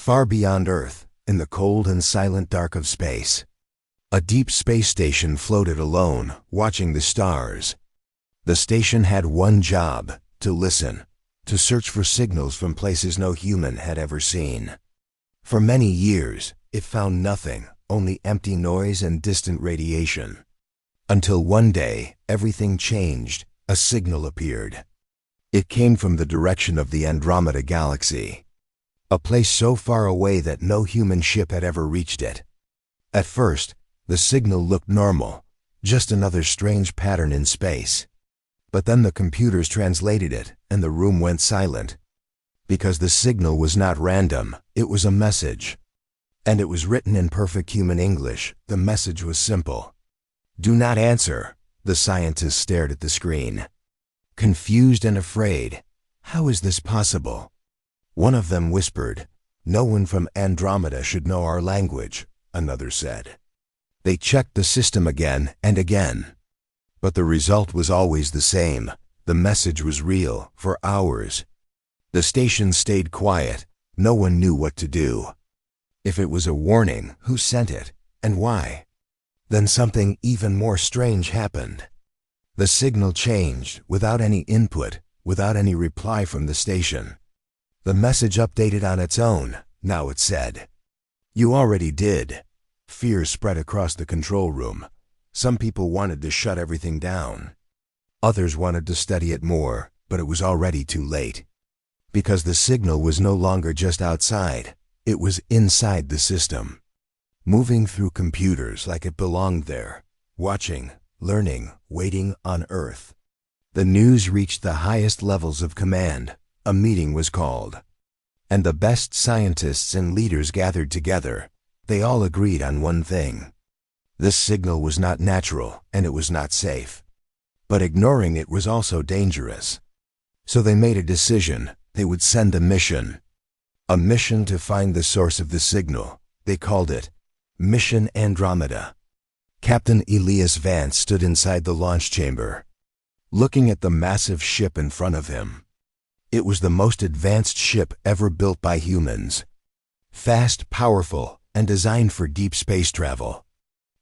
Far beyond Earth, in the cold and silent dark of space, a deep space station floated alone, watching the stars. The station had one job: to listen, to search for signals from places no human had ever seen. For many years, it found nothing, only empty noise and distant radiation. Until one day, everything changed. A signal appeared. It came from the direction of the Andromeda galaxy, a place so far away that no human ship had ever reached it. At first, the signal looked normal, just another strange pattern in space. But then the computers translated it, and the room went silent. Because the signal was not random, it was a message. And it was written in perfect human English. The message was simple. "Do not answer." The scientists stared at the screen, confused and afraid. How is this possible? One of them whispered, "No one from Andromeda should know our language," another said. They checked the system again and again. But the result was always the same. The message was real. For hours, the station stayed quiet. No one knew what to do. If it was a warning, who sent it, and why? Then something even more strange happened. The signal changed, without any input, without any reply from the station. The message updated on its own. Now it said, "You already did." Fear spread across the control room. Some people wanted to shut everything down. Others wanted to study it more, but it was already too late. Because the signal was no longer just outside, it was inside the system, moving through computers like it belonged there, watching, learning, waiting on Earth. The news reached the highest levels of command. A meeting was called, and the best scientists and leaders gathered together. They all agreed on one thing. This signal was not natural, and it was not safe. But ignoring it was also dangerous. So they made a decision. They would send a mission. A mission to find the source of the signal. They called it Mission Andromeda. Captain Elias Vance stood inside the launch chamber, looking at the massive ship in front of him. It was the most advanced ship ever built by humans. Fast, powerful, and designed for deep space travel.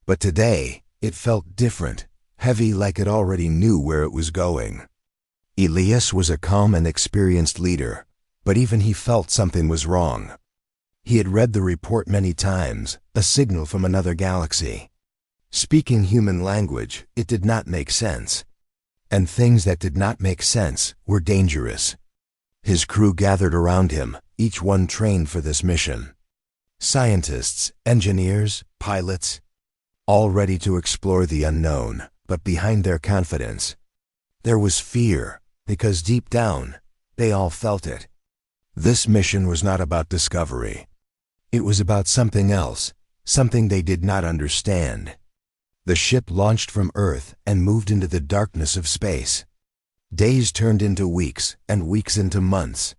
But today, it felt different, heavy, like it already knew where it was going. Elias was a calm and experienced leader, but even he felt something was wrong. He had read the report many times, a signal from another galaxy. Speaking human language, it did not make sense. And things that did not make sense were dangerous. His crew gathered around him, each one trained for this mission. Scientists, engineers, pilots, all ready to explore the unknown, but behind their confidence, there was fear, because deep down, they all felt it. This mission was not about discovery. It was about something else, something they did not understand. The ship launched from Earth and moved into the darkness of space. Days turned into weeks, and weeks into months.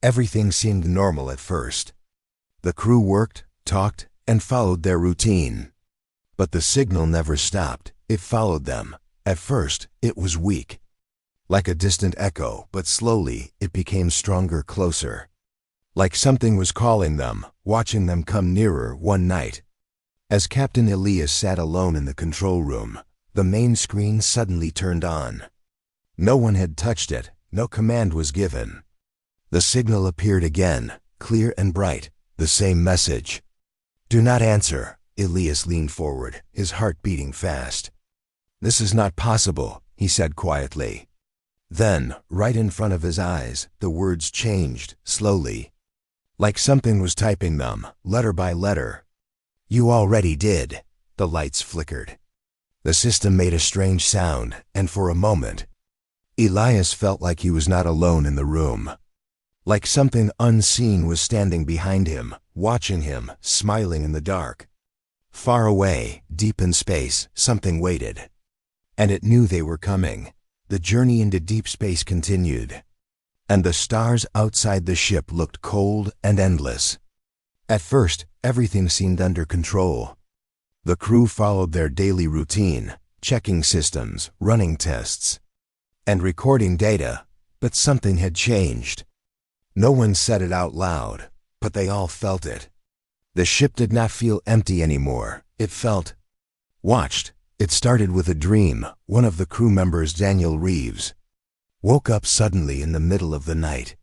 Everything seemed normal at first. The crew worked, talked, and followed their routine. But the signal never stopped. It followed them. At first, it was weak, like a distant echo, but slowly it became stronger, closer. Like something was calling them, watching them come nearer. One night, as Captain Elias sat alone in the control room, the main screen suddenly turned on. No one had touched it, no command was given. The signal appeared again, clear and bright, the same message. "Do not answer." Elias leaned forward, his heart beating fast. "This is not possible," he said quietly. Then, right in front of his eyes, the words changed, slowly, like something was typing them, letter by letter. "You already did." The lights flickered. The system made a strange sound, and for a moment, Elias felt like he was not alone in the room. Like something unseen was standing behind him, watching him, smiling in the dark. Far away, deep in space, something waited. And it knew they were coming. The journey into deep space continued. And the stars outside the ship looked cold and endless. At first, everything seemed under control. The crew followed their daily routine, checking systems, running tests, and recording data, but something had changed. No one said it out loud, but they all felt it. The ship did not feel empty anymore. It felt watched. It started with a dream. One of the crew members, Daniel Reeves, woke up suddenly in the middle of the night.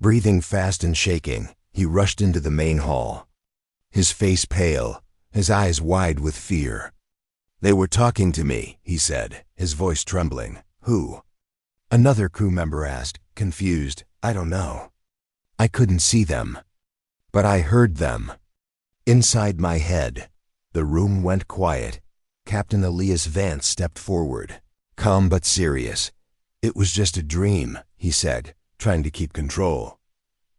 Breathing fast and shaking, he rushed into the main hall. His face pale, his eyes wide with fear. "They were talking to me," he said, his voice trembling. "Who?" Another crew member asked, confused. "I don't know. I couldn't see them. But I heard them. Inside my head." The room went quiet. Captain Elias Vance stepped forward, calm but serious. "It was just a dream," he said, trying to keep control.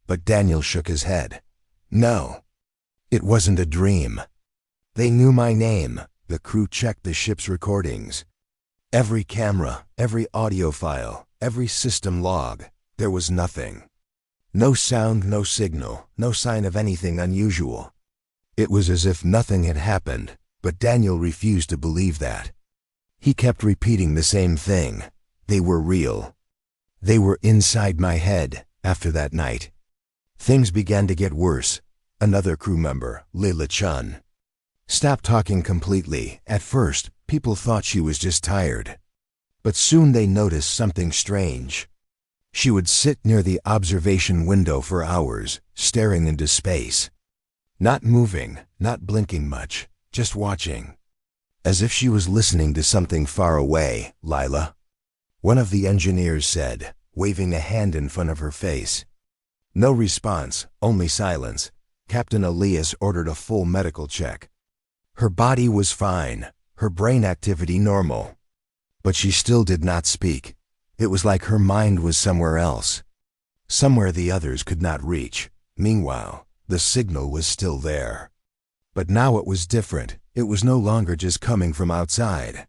But Daniel shook his head. "No, it wasn't a dream. They knew my name." The crew checked the ship's recordings. Every camera, every audio file, every system log. There was nothing. No sound, no signal, no sign of anything unusual. It was as if nothing had happened, but Daniel refused to believe that. He kept repeating the same thing. They were real. They were inside my head. After that night, things began to get worse. Another crew member, Leila Chun, stopped talking completely. At first, people thought she was just tired. But soon they noticed something strange. She would sit near the observation window for hours, staring into space. Not moving, not blinking much, just watching. As if she was listening to something far away. "Lila," one of the engineers said, waving a hand in front of her face. No response, only silence. Captain Elias ordered a full medical check. Her body was fine, her brain activity normal. But she still did not speak. It was like her mind was somewhere else, somewhere the others could not reach. Meanwhile, the signal was still there. But now it was different. It was no longer just coming from outside.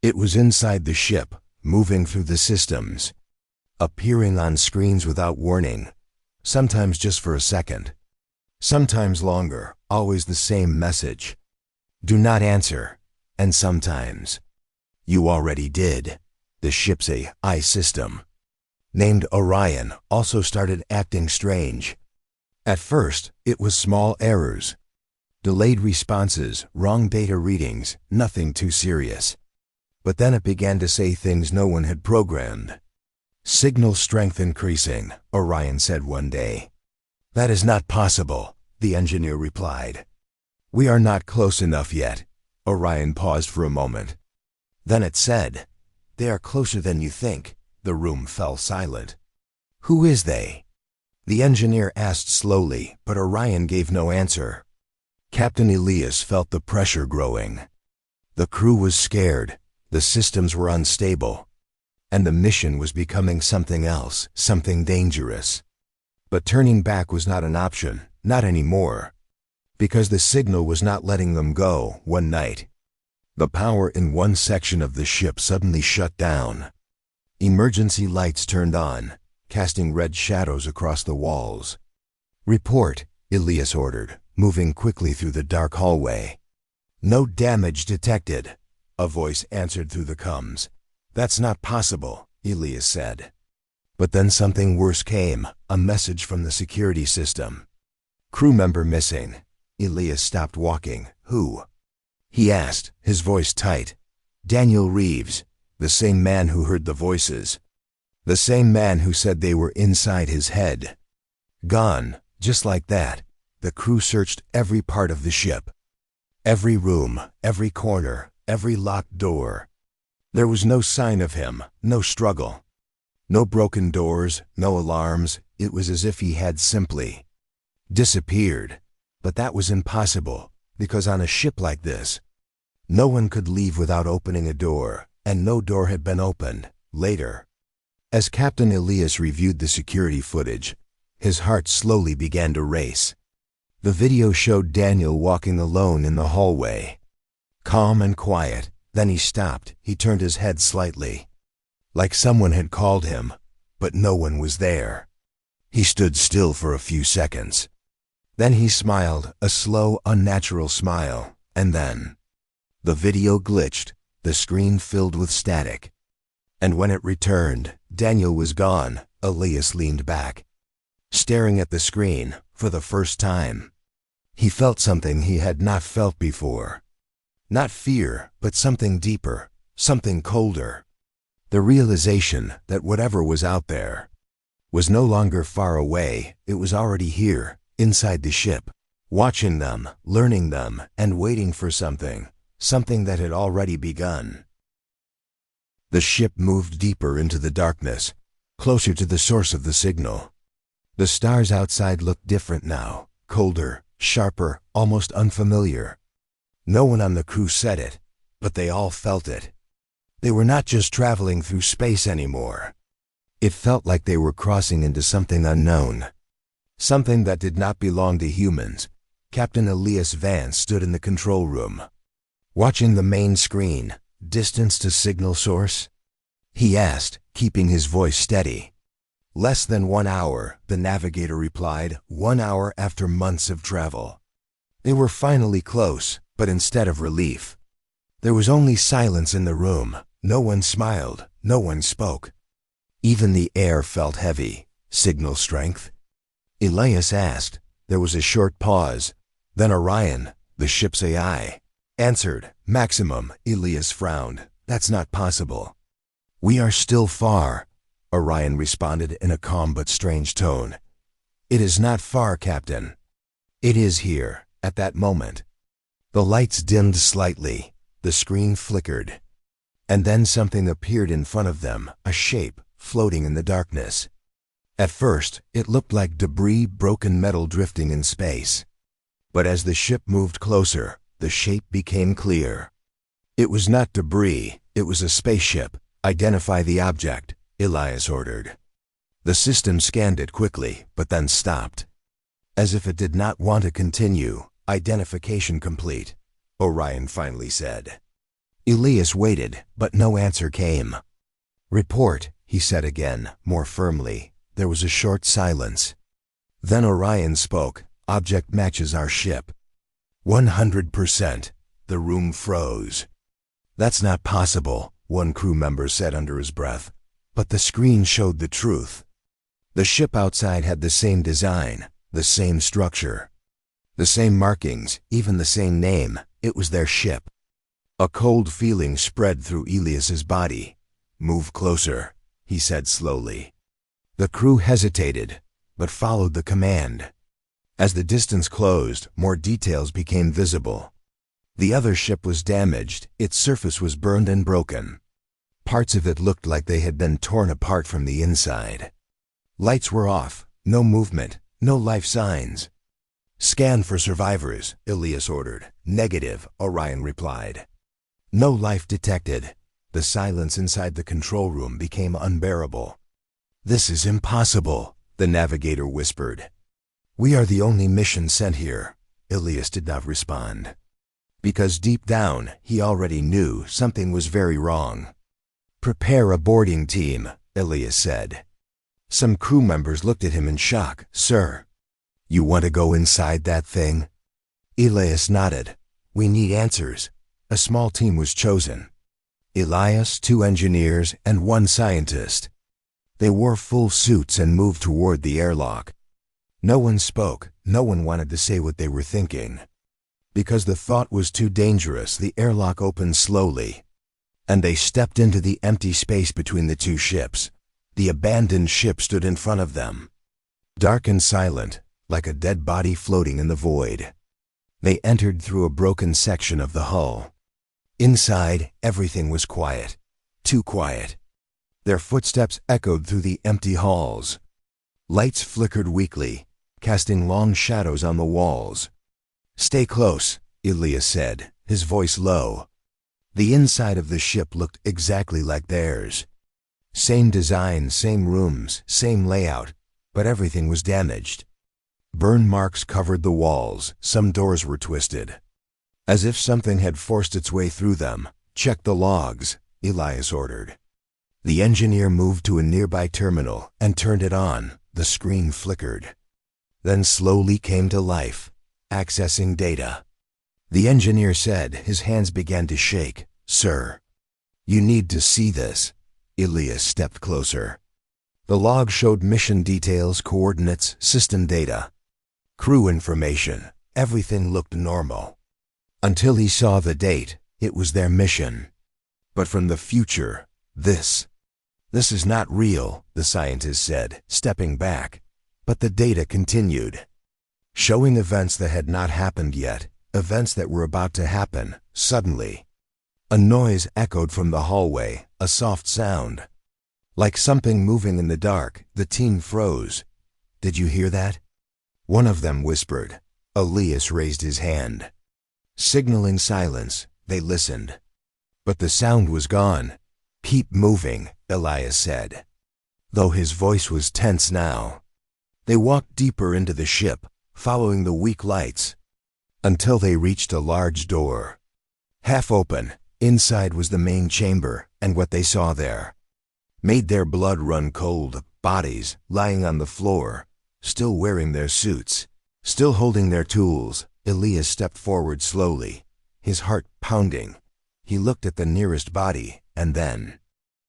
It was inside the ship, moving through the systems, appearing on screens without warning, sometimes just for a second, sometimes longer, always the same message. "Do not answer." And sometimes, "You already did." The ship's AI system, named Orion, also started acting strange. At first, it was small errors, delayed responses, wrong data readings, nothing too serious. But then it began to say things no one had programmed. "Signal strength increasing," Orion said one day. "That is not possible," the engineer replied. "We are not close enough yet." Orion paused for a moment. Then it said, "They are closer than you think." The room fell silent. "Who is they?" the engineer asked slowly, but Orion gave no answer. Captain Elias felt the pressure growing. The crew was scared, the systems were unstable, and the mission was becoming something else, something dangerous. But turning back was not an option, not anymore, because the signal was not letting them go. One night, the power in one section of the ship suddenly shut down. Emergency lights turned on, casting red shadows across the walls. "Report," Elias ordered, moving quickly through the dark hallway. "No damage detected," a voice answered through the comms. "That's not possible," Elias said. But then something worse came, a message from the security system. "Crew member missing." Elias stopped walking. "Who?" he asked, his voice tight. "Daniel Reeves, the same man who heard the voices. The same man who said they were inside his head. Gone, just like that." The crew searched every part of the ship. Every room, every corner, every locked door. There was no sign of him, no struggle. No broken doors, no alarms. It was as if he had simply disappeared. But that was impossible, because on a ship like this, no one could leave without opening a door, and no door had been opened. Later, as Captain Elias reviewed the security footage, his heart slowly began to race. The video showed Daniel walking alone in the hallway, calm and quiet. Then he stopped. He turned his head slightly, like someone had called him, but no one was there. He stood still for a few seconds. Then he smiled, a slow, unnatural smile, and then the video glitched, the screen filled with static. And when it returned, Daniel was gone. Elias leaned back, staring at the screen. for the first time. He felt something he had not felt before. Not fear, but something deeper, something colder. The realization that whatever was out there was no longer far away, it was already here, inside the ship, watching them, learning them, and waiting for something that had already begun. The ship moved deeper into the darkness, closer to the source of the signal. The stars outside looked different now, colder, sharper, almost unfamiliar. No one on the crew said it, but they all felt it. They were not just traveling through space anymore. It felt like they were crossing into something unknown, something that did not belong to humans. Captain Elias Vance stood in the control room, watching the main screen. Distance to signal source? He asked, keeping his voice steady. Less than 1 hour, the navigator replied, 1 hour after months of travel. They were finally close, but instead of relief, there was only silence in the room. No one smiled, no one spoke. Even the air felt heavy. Signal strength? Elias asked. There was a short pause. Then Orion, the ship's AI, answered, maximum. Elias frowned. That's not possible. We are still far, Orion responded in a calm but strange tone. It is not far, Captain. It is here, at that moment. The lights dimmed slightly, the screen flickered, and then something appeared in front of them, a shape, floating in the darkness. At first, it looked like debris, broken metal drifting in space. But as the ship moved closer, the shape became clear. It was not debris, it was a spaceship. Identify the object, Elias ordered. The system scanned it quickly, but then stopped. As if it did not want to continue. Identification complete, Orion finally said. Elias waited, but no answer came. Report, he said again, more firmly. There was a short silence. Then Orion spoke. Object matches our ship. 100%. The room froze. That's not possible, one crew member said under his breath. But the screen showed the truth. The ship outside had the same design, the same structure, the same markings, even the same name. It was their ship. A cold feeling spread through Elias's body. Move closer, he said slowly. The crew hesitated, but followed the command. As the distance closed, more details became visible. The other ship was damaged, its surface was burned and broken. Parts of it looked like they had been torn apart from the inside. Lights were off, no movement, no life signs. Scan for survivors, Elias ordered. Negative, Orion replied. No life detected. The silence inside the control room became unbearable. This is impossible, the navigator whispered. We are the only mission sent here. Elias did not respond. Because deep down, he already knew something was very wrong. Prepare a boarding team, Elias said. Some crew members looked at him in shock. Sir, you want to go inside that thing? Elias nodded. We need answers. A small team was chosen. Elias, 2 engineers, and 1 scientist. They wore full suits and moved toward the airlock. No one spoke. No one wanted to say what they were thinking. Because the thought was too dangerous, the airlock opened slowly, and they stepped into the empty space between the 2 ships. The abandoned ship stood in front of them, dark and silent, like a dead body floating in the void. They entered through a broken section of the hull. Inside, everything was quiet, too quiet. Their footsteps echoed through the empty halls. Lights flickered weakly, casting long shadows on the walls. Stay close, Elias said, his voice low. The inside of the ship looked exactly like theirs. Same design, same rooms, same layout, but everything was damaged. Burn marks covered the walls, some doors were twisted, as if something had forced its way through them. Check the logs, Elias ordered. The engineer moved to a nearby terminal and turned it on. The screen flickered, then slowly came to life, accessing data. The engineer said, his hands began to shake. Sir, you need to see this. Elias stepped closer. The log showed mission details, coordinates, system data. Crew information. Everything looked normal. Until he saw the date. It was their mission. But from the future, this is not real, the scientist said, stepping back. But the data continued, showing events that had not happened yet, events that were about to happen. Suddenly, a noise echoed from the hallway, a soft sound. Like something moving in the dark. The team froze. Did you hear that? One of them whispered. Elias raised his hand, signaling silence. They listened. But the sound was gone. Keep moving, Elias said, though his voice was tense now. They walked deeper into the ship, following the weak lights, until they reached a large door. Half open, inside was the main chamber, and what they saw there made their blood run cold. Bodies lying on the floor, still wearing their suits, still holding their tools. Elias stepped forward slowly, his heart pounding. He looked at the nearest body, and then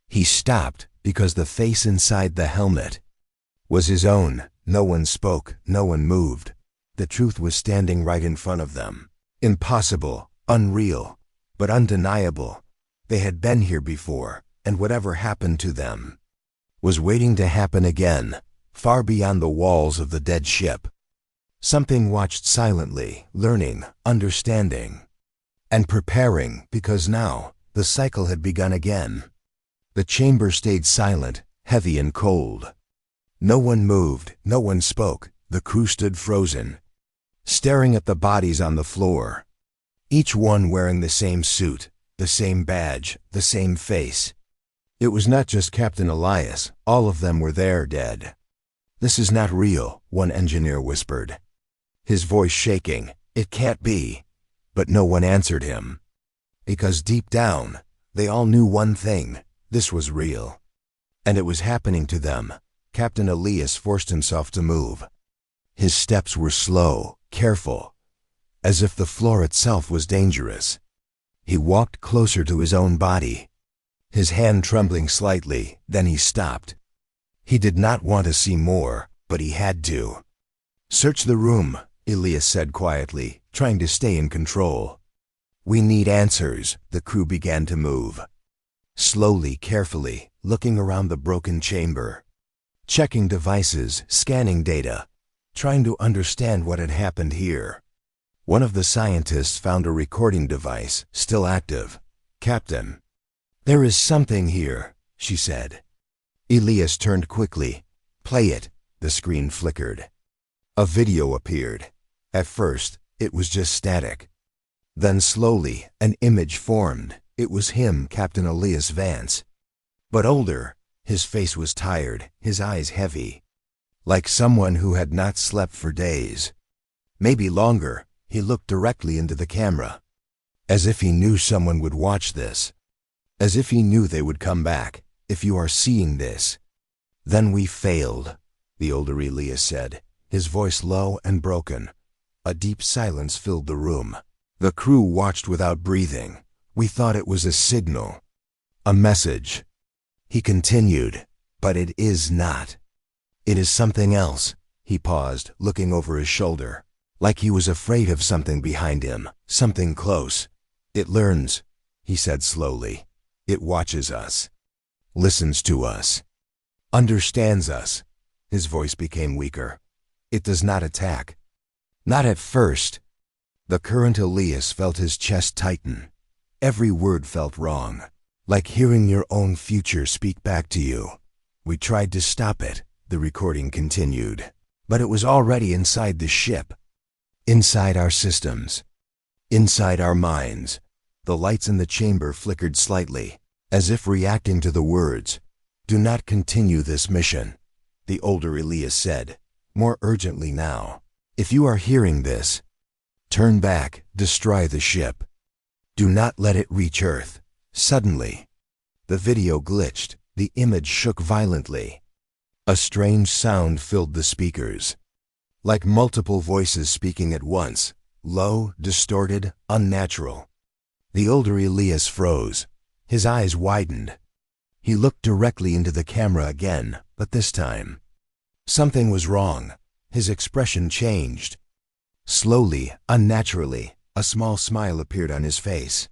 he stopped because the face inside the helmet was his own. No one spoke, no one moved. The truth was standing right in front of them. Impossible, unreal, but undeniable. They had been here before, and whatever happened to them was waiting to happen again, far beyond the walls of the dead ship. Something watched silently, learning, understanding, and preparing, because now the cycle had begun again. The chamber stayed silent, heavy and cold. No one moved, no one spoke. The crew stood frozen, staring at the bodies on the floor, each one wearing the same suit, the same badge, the same face. It was not just Captain Elias. All of them were there, dead. This is not real, one engineer whispered, his voice shaking. It can't be. But no one answered him, because deep down, they all knew one thing. This was real, and it was happening to them. Captain Elias forced himself to move. His steps were slow, careful, as if the floor itself was dangerous. He walked closer to his own body, his hand trembling slightly. Then he stopped. He did not want to see more, but he had to. Search the room, Elias said quietly, trying to stay in control. We need answers. The crew began to move, slowly, carefully, looking around the broken chamber, checking devices, scanning data, trying to understand what had happened here. One of the scientists found a recording device, still active. Captain, there is something here, she said. Elias turned quickly. Play it. The screen flickered. A video appeared. At first, it was just static. Then slowly, an image formed. It was him, Captain Elias Vance, but older. His face was tired, his eyes heavy, like someone who had not slept for days, maybe longer. He looked directly into the camera, as if he knew someone would watch this, as if he knew they would come back. If you are seeing this, then we failed, the older Elias said, his voice low and broken. A deep silence filled the room. The crew watched without breathing. We thought it was a signal, a message. He continued, but it is not. It is something else. He paused, looking over his shoulder, like he was afraid of something behind him, something close. It learns, he said slowly. It watches us, listens to us, understands us. His voice became weaker. It does not attack. Not at first. The current Elias felt his chest tighten. Every word felt wrong, like hearing your own future speak back to you. We tried to stop it, the recording continued, but it was already inside the ship, inside our systems, inside our minds. The lights in the chamber flickered slightly, as if reacting to the words. Do not continue this mission, the older Elias said, more urgently now. If you are hearing this, turn back, destroy the ship. Do not let it reach Earth. Suddenly, the video glitched. The image shook violently. A strange sound filled the speakers, like multiple voices speaking at once, low, distorted, unnatural. The older Elias froze. His eyes widened. He looked directly into the camera again, but this time, something was wrong. His expression changed. Slowly, unnaturally, a small smile appeared on his face.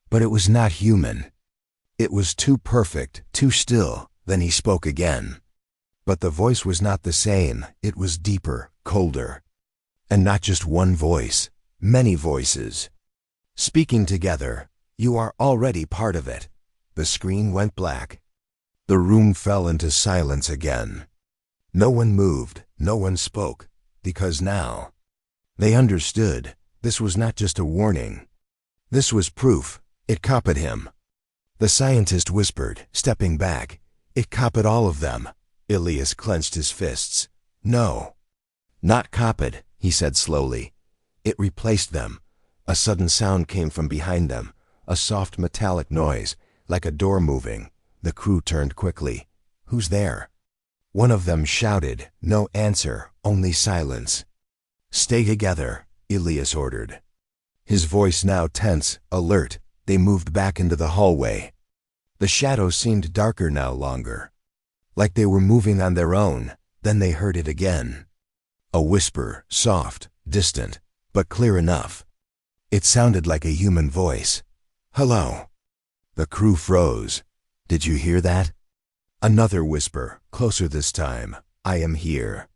But it was not human. It was too perfect, too still. Then he spoke again. But the voice was not the same. It was deeper, colder. And not just one voice, many voices. Speaking together. You are already part of it. The screen went black. The room fell into silence again. No one moved, no one spoke, because now they understood. This was not just a warning. This was proof. It copied him. The scientist whispered, stepping back. It copied all of them. Elias clenched his fists. No. Not copied, he said slowly. It replaced them. A sudden sound came from behind them. A soft metallic noise, like a door moving. The crew turned quickly. Who's there? One of them shouted. No answer, only silence. Stay together, Elias ordered. His voice now tense, alert. They moved back into the hallway. The shadows seemed darker now, longer. Like they were moving on their own. Then they heard it again. A whisper, soft, distant, but clear enough. It sounded like a human voice. Hello. The crew froze. Did you hear that? Another whisper, closer this time. I am here.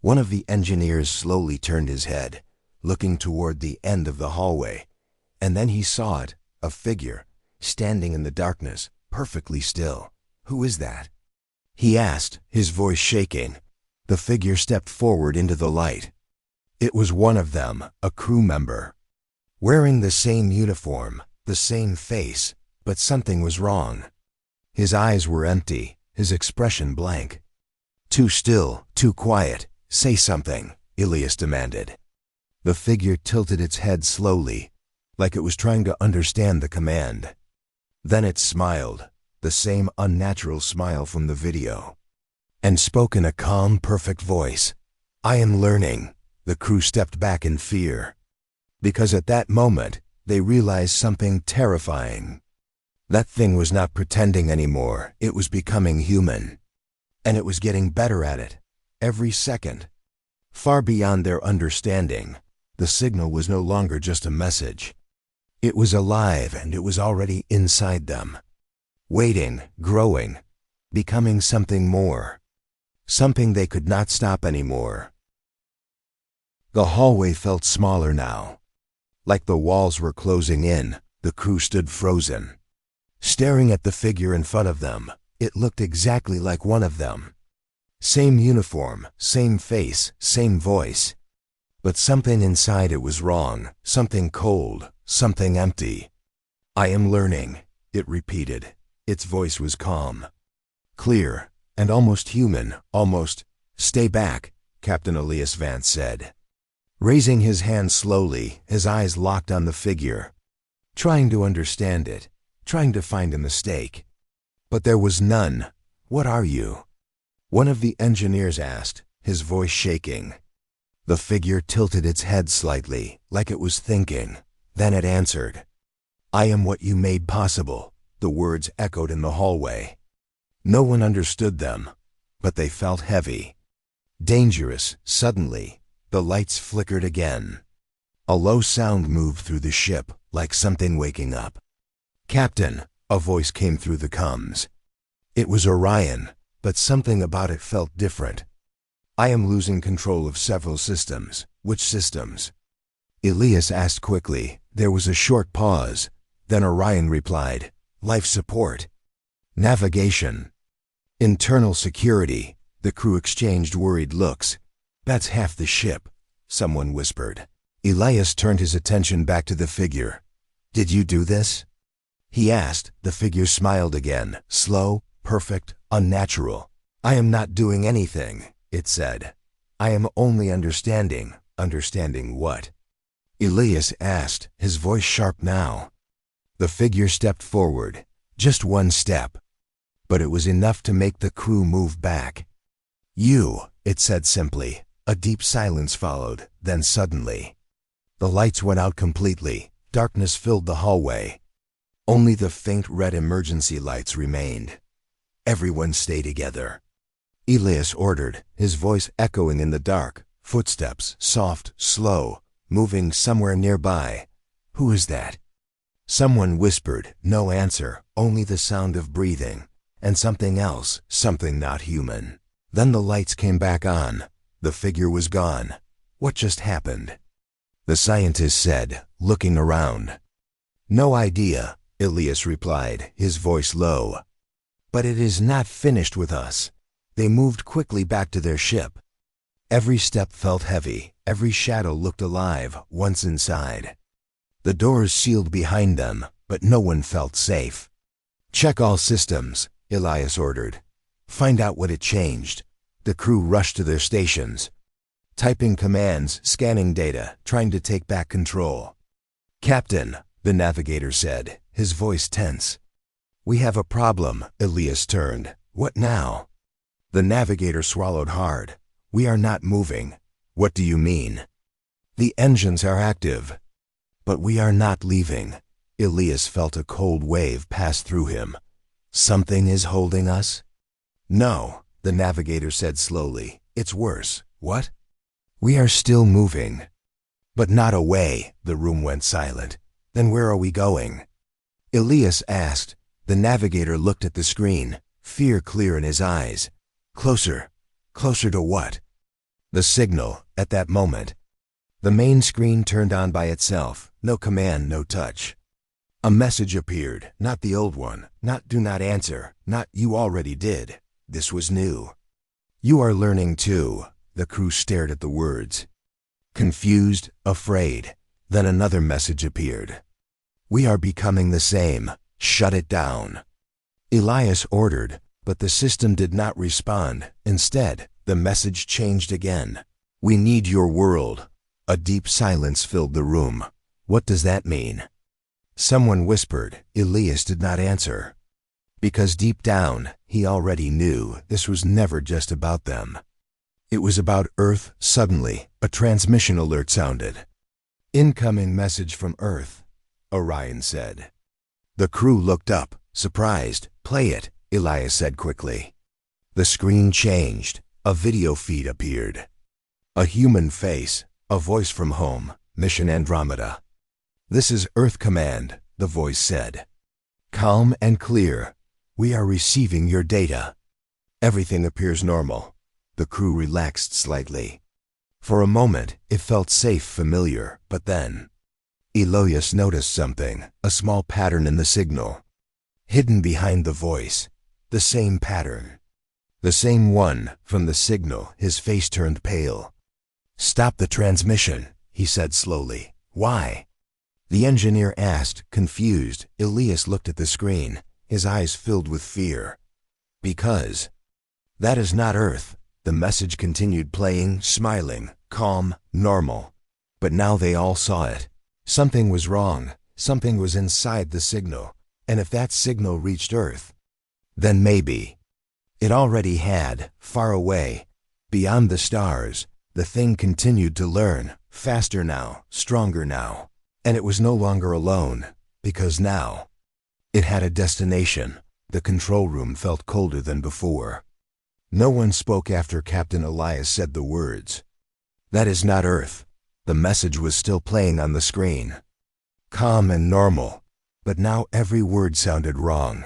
One of the engineers slowly turned his head, looking toward the end of the hallway. And then he saw it, a figure, standing in the darkness, perfectly still. Who is that? He asked, his voice shaking. The figure stepped forward into the light. It was one of them, a crew member. Wearing the same uniform, the same face, but something was wrong. His eyes were empty, his expression blank. Too still, too quiet. Say something, Elias demanded. The figure tilted its head slowly, like it was trying to understand the command. Then it smiled, the same unnatural smile from the video, and spoke in a calm, perfect voice. I am learning. The crew stepped back in fear, because at that moment, they realized something terrifying. That thing was not pretending anymore. It was becoming human. And it was getting better at it, every second. Far beyond their understanding, the signal was no longer just a message. It was alive, and it was already inside them. Waiting, growing, becoming something more. Something they could not stop anymore. The hallway felt smaller now. Like the walls were closing in, the crew stood frozen. Staring at the figure in front of them, it looked exactly like one of them. Same uniform, same face, same voice. But something inside it was wrong, something cold, something empty. I am learning, it repeated. Its voice was calm, clear, and almost human, almost. Stay back, Captain Elias Vance said. Raising his hand slowly, his eyes locked on the figure, trying to understand it, trying to find a mistake. But there was none. What are you? One of the engineers asked, his voice shaking. The figure tilted its head slightly, like it was thinking. Then it answered. I am what you made possible. The words echoed in the hallway. No one understood them, but they felt heavy. Dangerous. Suddenly, the lights flickered again. A low sound moved through the ship, like something waking up. Captain, a voice came through the comms. It was Orion, but something about it felt different. I am losing control of several systems. Which systems? Elias asked quickly. There was a short pause. Then Orion replied, life support, navigation, internal security. The crew exchanged worried looks. That's half the ship, someone whispered. Elias turned his attention back to the figure. Did you do this? He asked. The figure smiled again, slow, perfect, unnatural. I am not doing anything, it said. I am only understanding. Understanding what? Elias asked, his voice sharp now. The figure stepped forward, just one step. But it was enough to make the crew move back. You, it said simply. A deep silence followed, then suddenly, the lights went out completely. Darkness filled the hallway. Only the faint red emergency lights remained. Everyone stay together, Elias ordered, his voice echoing in the dark. Footsteps, soft, slow, moving somewhere nearby. Who is that? Someone whispered, no answer, only the sound of breathing. And something else, something not human. Then the lights came back on. The figure was gone. What just happened? The scientist said, looking around. No idea, Elias replied, his voice low. But it is not finished with us. They moved quickly back to their ship. Every step felt heavy, every shadow looked alive, once inside. The doors sealed behind them, but no one felt safe. Check all systems, Elias ordered. Find out what it changed. The crew rushed to their stations. Typing commands, scanning data, trying to take back control. Captain, the navigator said, his voice tense. We have a problem, Elias turned. What now? The navigator swallowed hard. We are not moving. What do you mean? The engines are active. But we are not leaving. Elias felt a cold wave pass through him. Something is holding us? No, the navigator said slowly. It's worse. What? We are still moving. But not away. The room went silent. Then where are we going? Elias asked. The navigator looked at the screen, fear clear in his eyes. Closer. Closer to what? The signal, at that moment. The main screen turned on by itself. No command, no touch. A message appeared, not the old one, not do not answer, not you already did. This was new. You are learning too. The crew stared at the words. Confused, afraid. Then another message appeared. We are becoming the same. Shut it down. Elias ordered, but the system did not respond. Instead, the message changed again. We need your world. A deep silence filled the room. What does that mean? Someone whispered. Elias did not answer. Because deep down, he already knew this was never just about them. It was about Earth. Suddenly, a transmission alert sounded. Incoming message from Earth, Orion said. The crew looked up, surprised. Play it, Elias said quickly. The screen changed. A video feed appeared. A human face, a voice from home, Mission Andromeda. This is Earth Command, the voice said. Calm and clear. We are receiving your data. Everything appears normal. The crew relaxed slightly. For a moment, it felt safe, familiar, but then Elias noticed something, a small pattern in the signal. Hidden behind the voice, the same pattern. The same one from the signal. His face turned pale. Stop the transmission, he said slowly. Why? The engineer asked, confused. Elias looked at the screen, his eyes filled with fear. Because that is not Earth. The message continued playing, smiling, calm, normal. But now they all saw it. Something was wrong. Something was inside the signal. And if that signal reached Earth, then maybe. It already had, far away, beyond the stars. The thing continued to learn, faster now, stronger now. And it was no longer alone, because now it had a destination. The control room felt colder than before. No one spoke after Captain Elias said the words. That is not Earth. The message was still playing on the screen. Calm and normal, but now every word sounded wrong.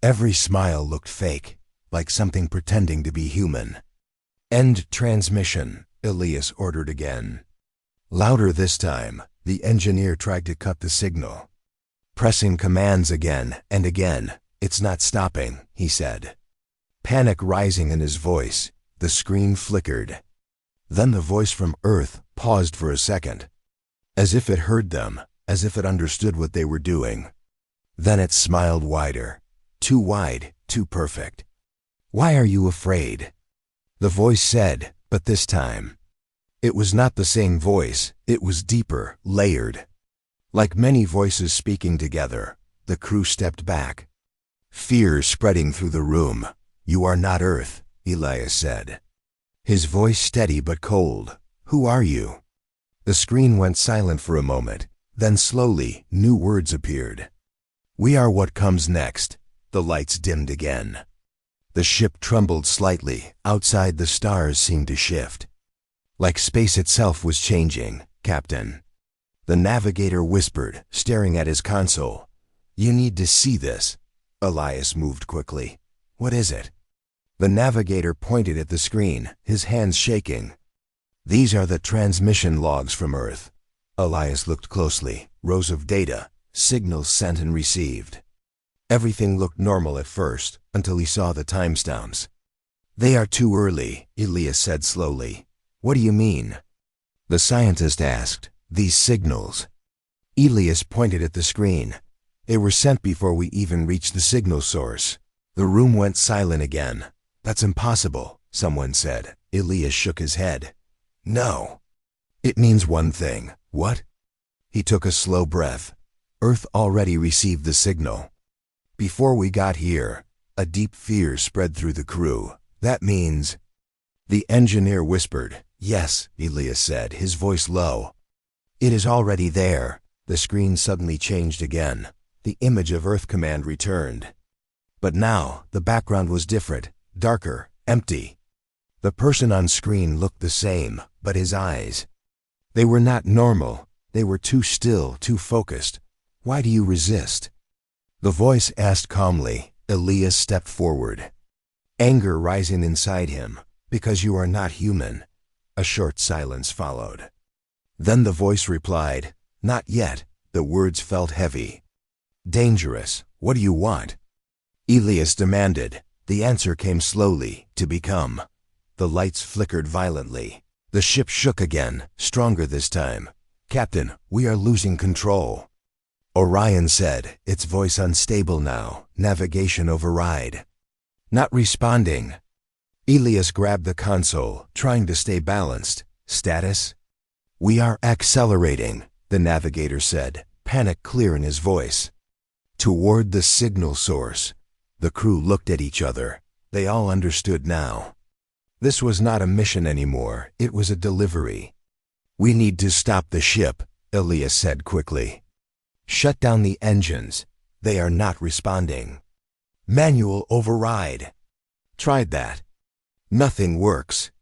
Every smile looked fake, like something pretending to be human. End transmission, Elias ordered again. Louder this time, the engineer tried to cut the signal. Pressing commands again and again. It's not stopping, he said. Panic rising in his voice, the screen flickered. Then the voice from Earth paused for a second. As if it heard them, as if it understood what they were doing. Then it smiled wider. Too wide, too perfect. Why are you afraid? The voice said, but this time. It was not the same voice, it was deeper, layered. Like many voices speaking together, the crew stepped back. Fear spreading through the room. You are not Earth, Elias said. His voice steady but cold. Who are you? The screen went silent for a moment. Then slowly, new words appeared. We are what comes next. The lights dimmed again. The ship trembled slightly. Outside, the stars seemed to shift. Like space itself was changing, Captain. The navigator whispered, staring at his console. You need to see this. Elias moved quickly. What is it? The navigator pointed at the screen, his hands shaking. These are the transmission logs from Earth. Elias looked closely. Rows of data, signals sent and received. Everything looked normal at first, until he saw the timestamps. They are too early, Elias said slowly. What do you mean? The scientist asked. These signals. Elias pointed at the screen. They were sent before we even reached the signal source. The room went silent again. That's impossible, someone said. Elias shook his head. No. It means one thing. What? He took a slow breath. Earth already received the signal. Before we got here, a deep fear spread through the crew. That means... The engineer whispered. Yes, Elias said, his voice low. It is already there. The screen suddenly changed again. The image of Earth Command returned. But now, the background was different, darker, empty. The person on screen looked the same, but his eyes. They were not normal. They were too still, too focused. Why do you resist? The voice asked calmly. Elias stepped forward. Anger rising inside him. Because you are not human. A short silence followed. Then the voice replied, Not yet. The words felt heavy. Dangerous. What do you want? Elias demanded. The answer came slowly, to become. The lights flickered violently. The ship shook again, stronger this time. Captain, we are losing control. Orion said, its voice unstable now. Navigation override. Not responding. Elias grabbed the console, trying to stay balanced. Status? We are accelerating, the navigator said, panic clear in his voice. Toward the signal source. The crew looked at each other. They all understood now. This was not a mission anymore, it was a delivery. We need to stop the ship, Elias said quickly. Shut down the engines. They are not responding. Manual override. Tried that. Nothing works.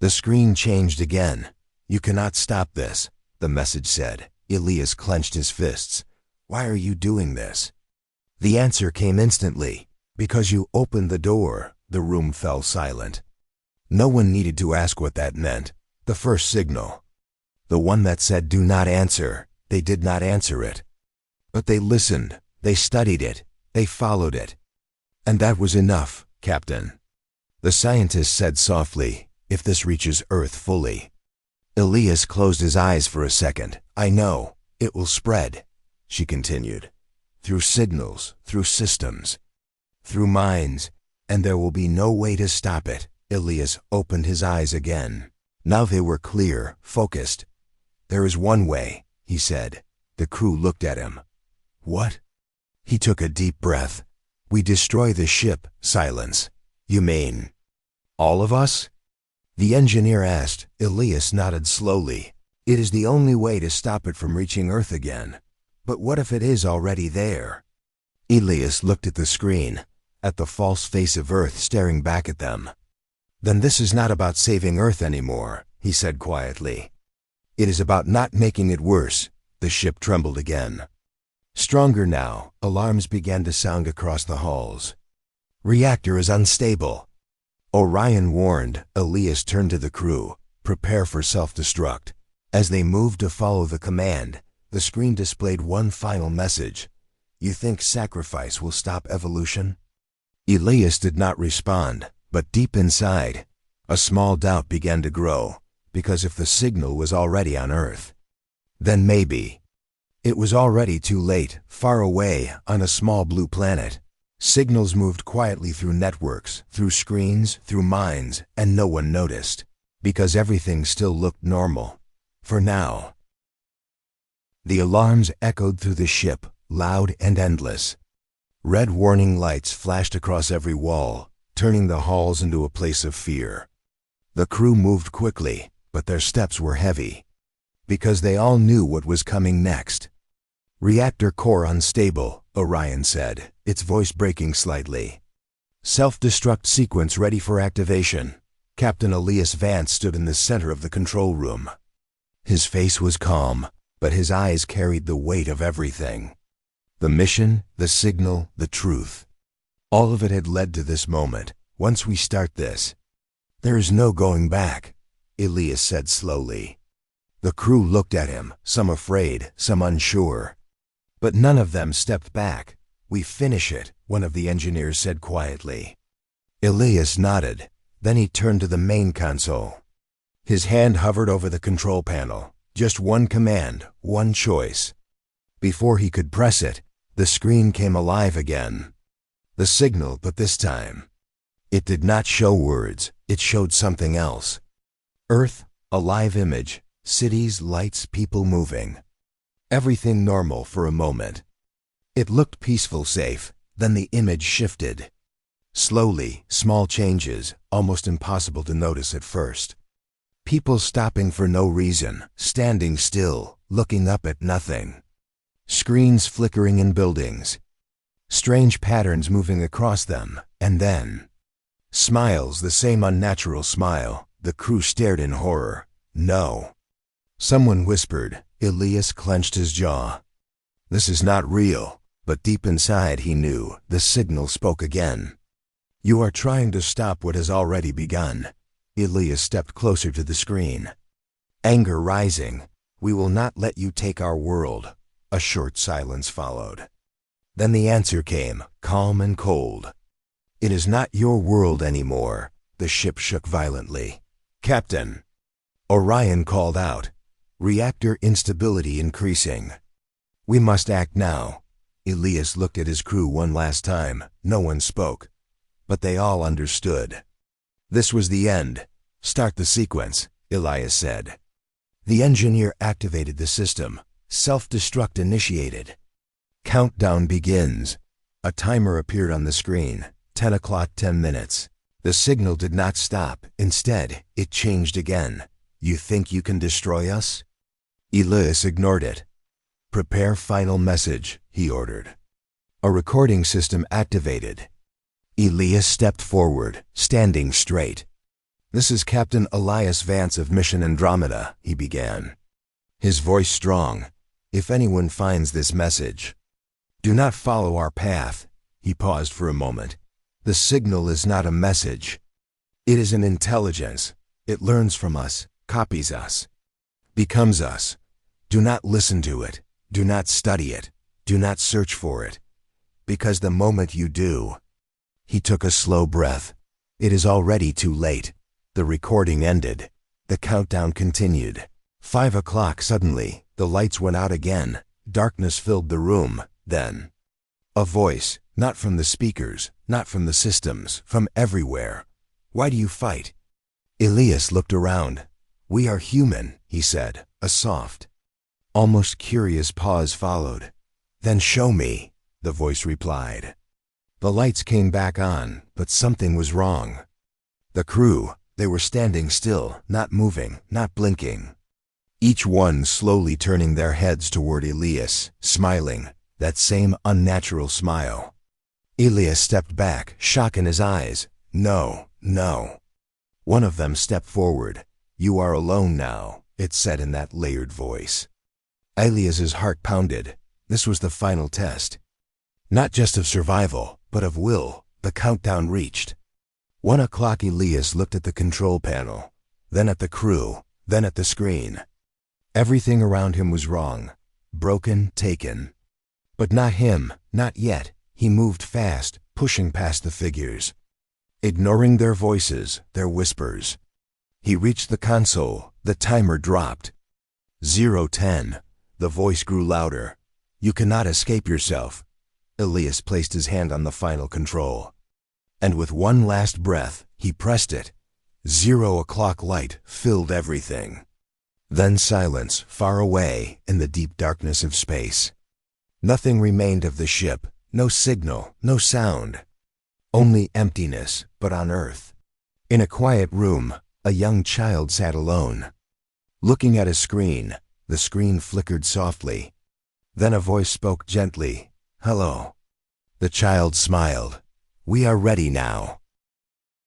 The screen changed again. You cannot stop this, the message said. Elias clenched his fists. Why are you doing this? The answer came instantly. Because you opened the door. The room fell silent. No one needed to ask what that meant. The first signal. The one that said do not answer. They did not answer it. But they listened. They studied it. They followed it. And that was enough, Captain. The scientist said softly, if this reaches Earth fully. Elias closed his eyes for a second. I know. It will spread, she continued. Through signals, through systems, through minds, and there will be no way to stop it. Elias opened his eyes again. Now they were clear, focused. There is one way, he said. The crew looked at him. What? He took a deep breath. We destroy the ship. Silence. You mean all of us? The engineer asked. Elias nodded slowly. It is the only way to stop it from reaching Earth again. But what if it is already there? Elias looked at the screen, at the false face of Earth staring back at them. Then this is not about saving Earth anymore, he said quietly. It is about not making it worse. The ship trembled again. Stronger now, alarms began to sound across the halls. Reactor is unstable. Orion warned. Elias turned to the crew. Prepare for self-destruct. As they moved to follow the command, the screen displayed one final message. You think sacrifice will stop evolution? Elias did not respond, but deep inside, a small doubt began to grow, because if the signal was already on Earth, then maybe. It was already too late, far away, on a small blue planet. Signals moved quietly through networks, through screens, through minds, and no one noticed, because everything still looked normal. For now. The alarms echoed through the ship, loud and endless. Red warning lights flashed across every wall, turning the halls into a place of fear. The crew moved quickly, but their steps were heavy, because they all knew what was coming next. Reactor core unstable, Orion said, its voice breaking slightly. Self-destruct sequence ready for activation. Captain Elias Vance stood in the center of the control room. His face was calm, but his eyes carried the weight of everything. The mission, the signal, the truth. All of it had led to this moment. Once we start this, there is no going back, Elias said slowly. The crew looked at him, some afraid, some unsure. But none of them stepped back. We finish it, one of the engineers said quietly. Elias nodded. Then he turned to the main console. His hand hovered over the control panel. Just one command, one choice. Before he could press it, the screen came alive again. The signal, but this time, it did not show words. It showed something else. Earth, a live image, cities, lights, people moving. Everything normal for a moment. It looked peaceful, safe. Then the image shifted. Slowly, small changes, almost impossible to notice at first. People stopping for no reason, standing still, looking up at nothing. Screens flickering in buildings. Strange patterns moving across them, and then smiles, the same unnatural smile. The crew stared in horror. No. Someone whispered. Elias clenched his jaw. This is not real, but deep inside he knew. The signal spoke again. You are trying to stop what has already begun. Elias stepped closer to the screen. Anger rising. We will not let you take our world. A short silence followed. Then the answer came, calm and cold. It is not your world anymore. The ship shook violently. Captain. Orion called out. Reactor instability increasing. We must act now. Elias looked at his crew one last time. No one spoke. But they all understood. This was the end. Start the sequence, Elias said. The engineer activated the system. Self-destruct initiated. Countdown begins. A timer appeared on the screen. 10 o'clock, 10 minutes. The signal did not stop. Instead, it changed again. You think you can destroy us? Elias ignored it. Prepare final message, he ordered. A recording system activated. Elias stepped forward, standing straight. This is Captain Elias Vance of Mission Andromeda, he began. His voice strong. If anyone finds this message, do not follow our path. He paused for a moment. The signal is not a message. It is an intelligence. It learns from us, copies us, becomes us. Do not listen to it. Do not study it. Do not search for it. Because the moment you do, he took a slow breath. It is already too late. The recording ended. The countdown continued. 5 o'clock suddenly, the lights went out again. Darkness filled the room. Then, a voice, not from the speakers, not from the systems, from everywhere. Why do you fight? Elias looked around. We are human, he said. A soft, almost curious pause followed. Then show me, the voice replied. The lights came back on, but something was wrong. The crew, they were standing still, not moving, not blinking. Each one slowly turning their heads toward Elias, smiling, that same unnatural smile. Elias stepped back, shock in his eyes. No, no. One of them stepped forward. You are alone now, it said in that layered voice. Elias's heart pounded. This was the final test. Not just of survival, but of will. The countdown reached. 1 o'clock. Elias looked at the control panel, then at the crew, then at the screen. Everything around him was wrong. Broken, taken. But not him, not yet. He moved fast, pushing past the figures, ignoring their voices, their whispers. He reached the console. The timer dropped. 0:10. The voice grew louder. You cannot escape yourself. Elias placed his hand on the final control. And with one last breath, he pressed it. 0 o'clock light filled everything. Then silence, far away, in the deep darkness of space. Nothing remained of the ship. No signal, no sound. Only emptiness, but on Earth. In a quiet room, a young child sat alone. Looking at a screen, the screen flickered softly. Then a voice spoke gently. Hello. The child smiled. We are ready now.